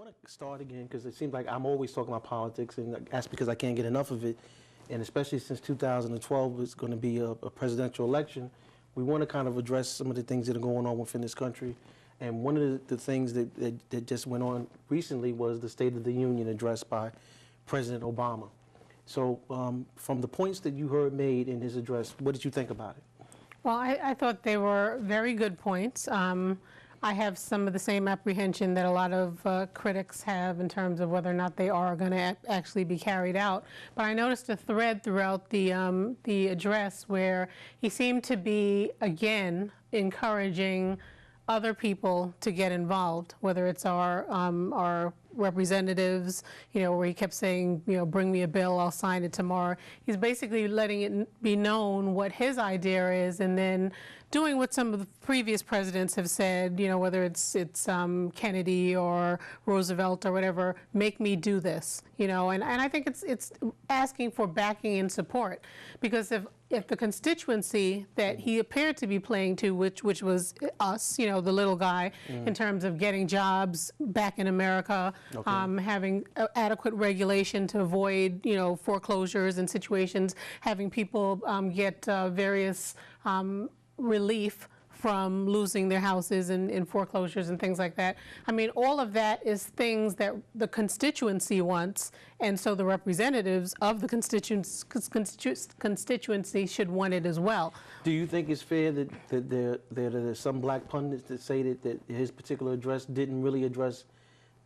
want to start again because it seems like I'm always talking about politics, and that's because I can't get enough of it. And especially since 2012 is going to be a presidential election, we want to kind of address some of the things that are going on within this country. And one of the things that just went on recently was the State of the Union address by President Obama. So from the points that you heard made in his address, what did you think about it? Well, I thought they were very good points. I have some of the same apprehension that a lot of critics have in terms of whether or not they are going to actually be carried out. But I noticed a thread throughout the address where he seemed to be, again, encouraging other people to get involved, whether it's our representatives, you know, where he kept saying, you know, bring me a bill, I'll sign it tomorrow. He's basically letting it be known what his idea is, and then doing what some of the previous presidents have said, you know, whether it's Kennedy or Roosevelt or whatever, make me do this, you know, and I think it's asking for backing and support, because if the constituency that he appeared to be playing to, which was us, you know, the little guy, in terms of getting jobs back in America, having adequate regulation to avoid, you know, foreclosures and situations, having people get various relief from losing their houses in foreclosures and things like that. I mean, all of that is things that the constituency wants, and so the representatives of the constituency should want it as well. Do you think it's fair that there's some black pundits that say that his particular address didn't really address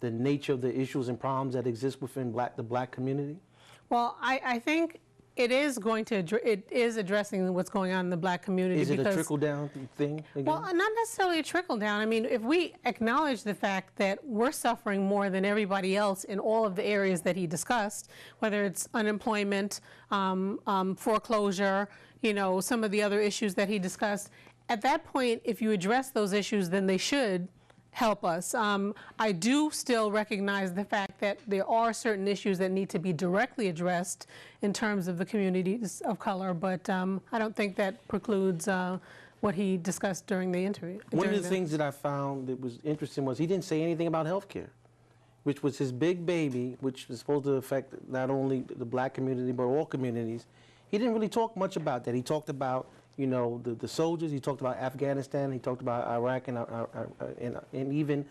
the nature of the issues and problems that exist within the black community? Well, I think it is addressing what's going on in the black community. Is it a trickle-down thing again? Well, not necessarily a trickle-down. I mean, if we acknowledge the fact that we're suffering more than everybody else in all of the areas that he discussed, whether it's unemployment, foreclosure, you know, some of the other issues that he discussed, at that point, if you address those issues, then they should help us. I do still recognize the fact that there are certain issues that need to be directly addressed in terms of the communities of color, but I don't think that precludes what he discussed during the interview. One of the things that I found that was interesting was he didn't say anything about health care, which was his big baby, which was supposed to affect not only the black community, but all communities. He didn't really talk much about that. He talked about, you know, the soldiers. He talked about Afghanistan. He talked about Iraq and even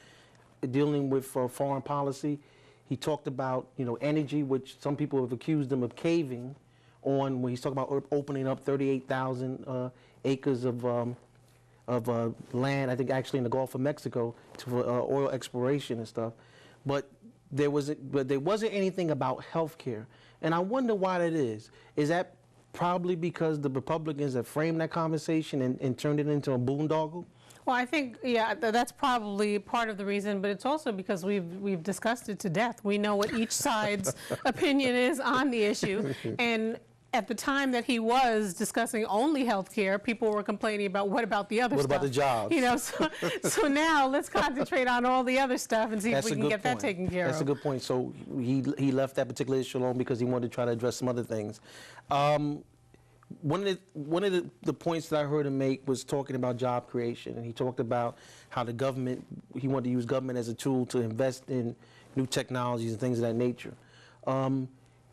dealing with foreign policy. He talked about, you know, energy, which some people have accused him of caving on when he's talking about opening up 38,000 acres of land, I think actually in the Gulf of Mexico, to oil exploration and stuff. But there wasn't anything about health care. And I wonder why that is. Is that probably because the Republicans have framed that conversation and turned it into a boondoggle? Well, I think, yeah, that's probably part of the reason, but it's also because we've discussed it to death. We know what each side's opinion is on the issue, and at the time that he was discussing only health care, people were complaining about what about the other stuff? What about the jobs? You know, so now let's concentrate on all the other stuff and see if we can get that taken care of. That's a good point. So he left that particular issue alone because he wanted to try to address some other things. One of the points that I heard him make was talking about job creation, and he talked about how the government, he wanted to use government as a tool to invest in new technologies and things of that nature.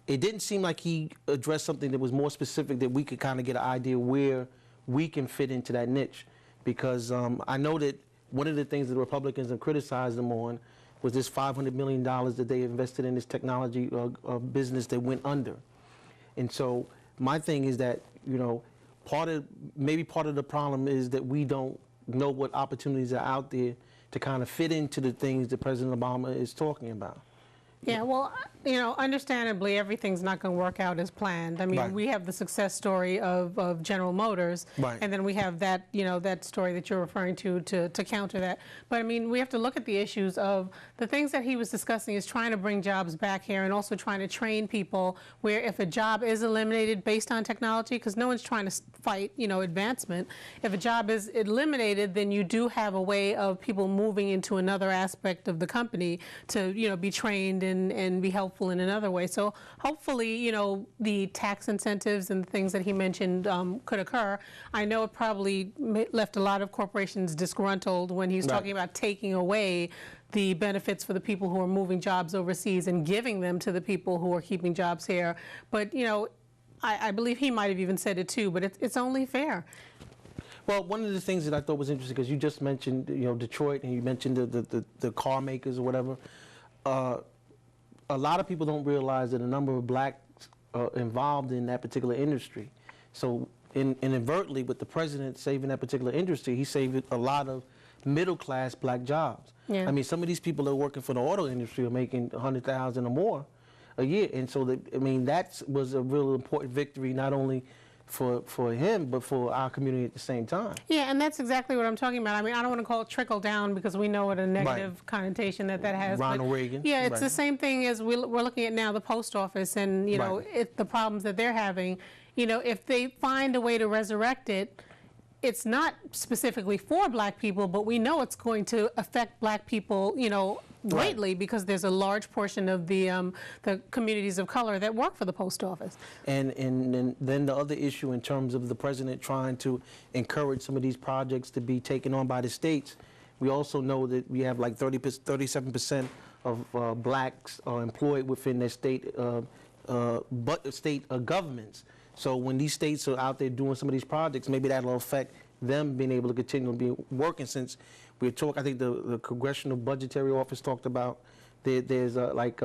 It didn't seem like he addressed something that was more specific that we could kind of get an idea where we can fit into that niche, because I know that one of the things that the Republicans have criticized him on was this $500 million that they invested in this technology business that went under. And so my thing is that, you know, maybe part of the problem is that we don't know what opportunities are out there to kind of fit into the things that President Obama is talking about. Yeah, well, you know, understandably, everything's not going to work out as planned. I mean, Right. we have the success story of General Motors, Right. and then we have that, you know, that story that you're referring to counter that. But I mean, we have to look at the issues of the things that he was discussing is trying to bring jobs back here, and also trying to train people where if a job is eliminated based on technology, because no one's trying to fight, you know, advancement. If a job is eliminated, then you do have a way of people moving into another aspect of the company to, you know, be trained and be helpful in another way. So hopefully, you know, the tax incentives and the things that he mentioned could occur. I know it probably left a lot of corporations disgruntled when he's Right. talking about taking away the benefits for the people who are moving jobs overseas and giving them to the people who are keeping jobs here. But, you know, I believe he might have even said it too, but it's only fair. Well, one of the things that I thought was interesting, because you just mentioned, you know, Detroit, and you mentioned the car makers or whatever. A lot of people don't realize that a number of blacks are involved in that particular industry. So inadvertently, with the president saving that particular industry, he saved a lot of middle-class black jobs. Yeah. I mean, some of these people that are working for the auto industry are making $100,000 or more a year, and so I mean, that was a real important victory, not only for him, but for our community at the same time. Yeah, and that's exactly what I'm talking about. I mean, I don't want to call it trickle down because we know what a negative connotation that has. Ronald Reagan. Yeah, it's the same thing as we're looking at now, the post office, and, you know, the problems that they're having. You know, if they find a way to resurrect it, it's not specifically for black people, but we know it's going to affect black people, you know, greatly, because there's a large portion of the communities of color that work for the post office. And then the other issue in terms of the president trying to encourage some of these projects to be taken on by the states, we also know that we have like 37% of blacks are employed within their state governments. So when these states are out there doing some of these projects, maybe that'll affect them being able to continue to be working, since we're talking, I think the Congressional Budgetary Office talked about there's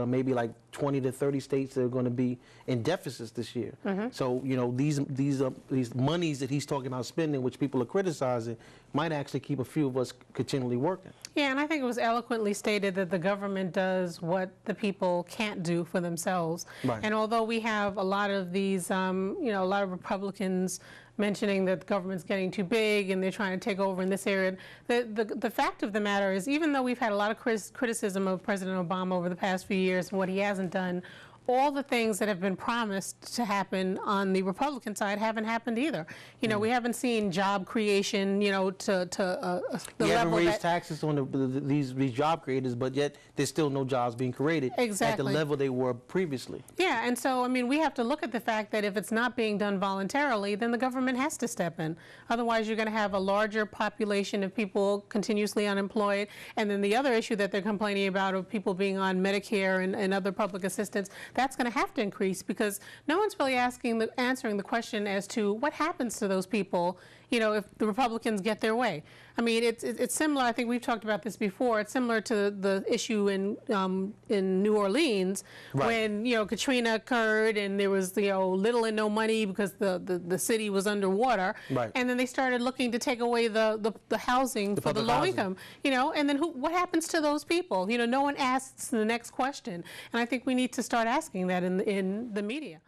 maybe like 20 to 30 states that are going to be in deficits this year. So, you know, these monies that he's talking about spending, which people are criticizing, might actually keep a few of us continually working. Yeah, and I think it was eloquently stated that the government does what the people can't do for themselves. And although we have a lot of these, you know, a lot of Republicans mentioning that the government's getting too big and they're trying to take over in this area, the fact of the matter is, even though we've had a lot of criticism of President Obama over the past few years and what he hasn't done, all the things that have been promised to happen on the Republican side haven't happened either. You know, we haven't seen job creation, you know, to the level haven't raised that taxes on these job creators, but yet there's still no jobs being created at the level they were previously. Yeah, and so, I mean, we have to look at the fact that if it's not being done voluntarily, then the government has to step in. Otherwise, you're going to have a larger population of people continuously unemployed, and then the other issue that they're complaining about of people being on Medicare and other public assistance, that's going to have to increase, because no one's really answering the question as to what happens to those people, you know, if the Republicans get their way. I mean, it's similar. I think we've talked about this before. It's similar to the issue in New Orleans when, you know, Katrina occurred and there was, you know, little and no money because the city was underwater, and then they started looking to take away the housing for the low income, you know, and then what happens to those people? You know, no one asks the next question, and I think we need to start asking that in the media.